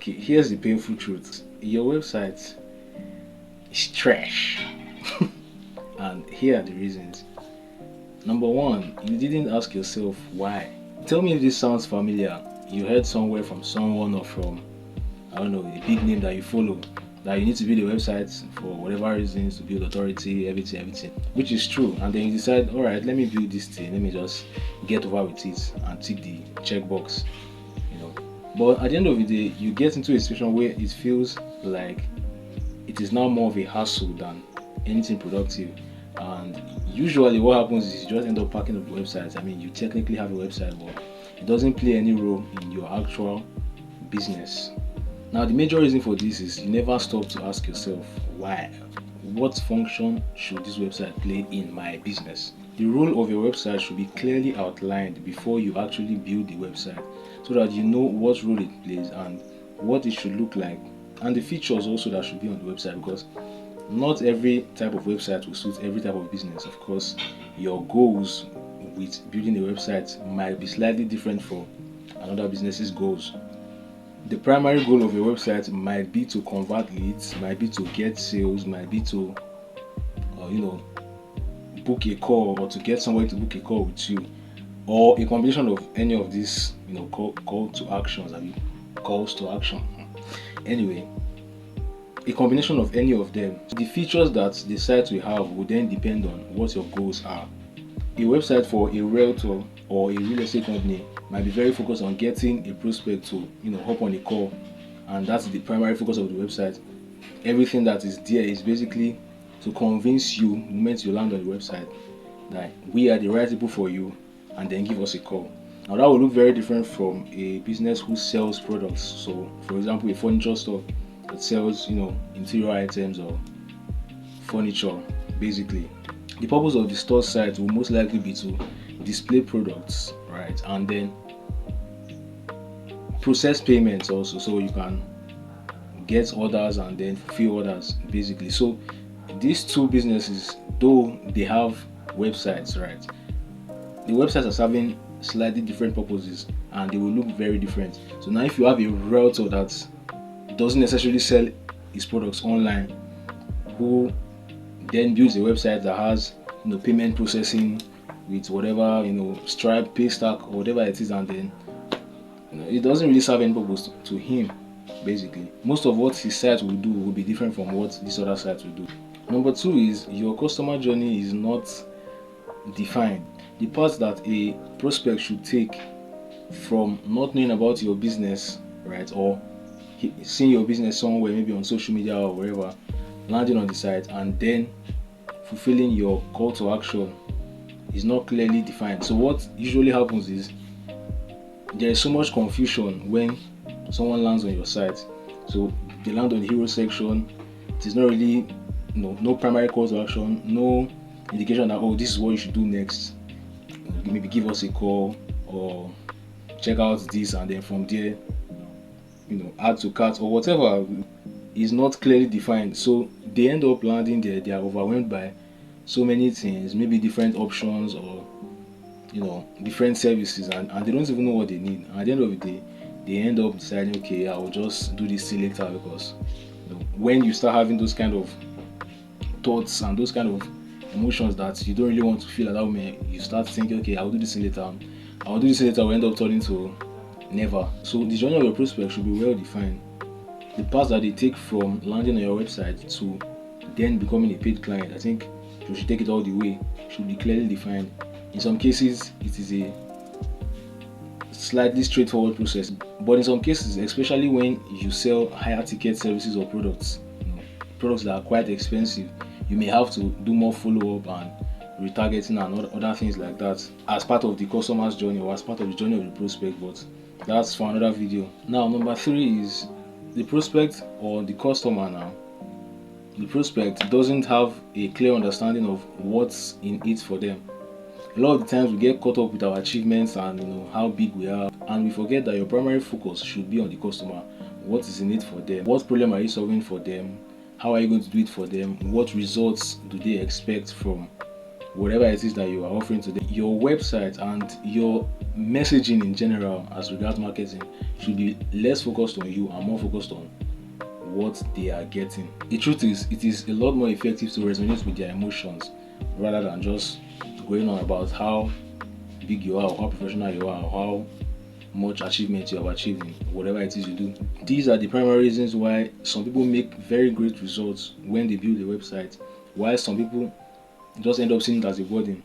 Okay, here's the painful truth. Your website is trash. And here are the reasons. Number one, you didn't ask yourself why. Tell me if this sounds familiar. You heard somewhere from someone or from, I don't know, a big name that you follow that you need to build a website for whatever reasons, to build authority, everything, which is true. And then you decide, all right, let me build this thing, let me just get over with it and tick the checkbox, you know. But at the end of the day, you get into a situation where it feels like it is now more of a hassle than anything productive. And usually, what happens is you just end up packing up the website. I mean, you technically have a website, but it doesn't play any role in your actual business. Now, the major reason for this is you never stop to ask yourself why. What function should this website play in my business? The role of your website should be clearly outlined before you actually build the website so that you know what role it plays and what it should look like, and the features also that should be on the website, because not every type of website will suit every type of business. Of course, your goals with building a website might be slightly different from another business's goals. The primary goal of your website might be to convert leads, might be to get sales, might be to you know, book a call, or to get somebody to book a call with you, or a combination of any of these, call to actions. I mean, calls to action. Anyway, a combination of any of them. The features that the site will have will then depend on what your goals are. A website for a realtor or a real estate company might be very focused on getting a prospect to, hop on a call, and that's the primary focus of the website. Everything that is there is basically to convince you, the moment you land on the website, that we are the right people for you, and then give us a call. Now that will look very different from a business who sells products. So, for example, a furniture store that sells, interior items or furniture, basically. The purpose of the store site will most likely be to display products, right? And then process payments also, so you can get orders and then fulfill orders, basically. So these two businesses, though they have websites, right, the websites are serving slightly different purposes and they will look very different. So now if you have a realtor that doesn't necessarily sell his products online, who then builds a website that has payment processing with whatever, Stripe, Paystack, or whatever it is, and then it doesn't really serve any purpose to him. Basically, most of what his site will do will be different from what this other site will do. Number two is your customer journey is not defined. The part that a prospect should take from not knowing about your business, right, or seeing your business somewhere, maybe on social media or wherever, landing on the site and then fulfilling your call to action is not clearly defined. So what usually happens is there is so much confusion when someone lands on your site. So they land on the hero section. It is not really no primary call to action, no indication that, oh, this is what you should do next. Maybe give us a call or check out this, and then from there, add to cart or whatever is not clearly defined. So they end up landing there. They are overwhelmed by so many things, maybe different options or different services, and they don't even know what they need. And at the end of the day, they end up deciding, okay, I will just do this thing later, because when you start having those kind of thoughts and those kind of emotions that you don't really want to feel at that moment, you start thinking, okay, I'll do this later. I'll do this later. Will end up turning to never. So the journey of your prospect should be well defined. The path that they take from landing on your website to then becoming a paid client, I think you should take it all the way. Should be clearly defined. In some cases, it is a slightly straightforward process, but in some cases, especially when you sell higher ticket services or products, products that are quite expensive, you may have to do more follow-up and retargeting and other things like that as part of the customer's journey or as part of the journey of the prospect, but that's for another video. Now, number three is the prospect or the customer. Now, the prospect doesn't have a clear understanding of what's in it for them. A lot of the times we get caught up with our achievements and how big we are, and we forget that your primary focus should be on the customer. What is in it for them? What problem are you solving for them? How are you going to do it for them? What results do they expect from whatever it is that you are offering to them. Your website and your messaging in general as regards marketing should be less focused on you and more focused on what they are getting. The truth is, it is a lot more effective to resonate with their emotions rather than just going on about how big you are, or how professional you are, or how much achievement you have achieved in whatever it is you do. These are the primary reasons why some people make very great results when they build a website, while some people just end up seeing it as a burden.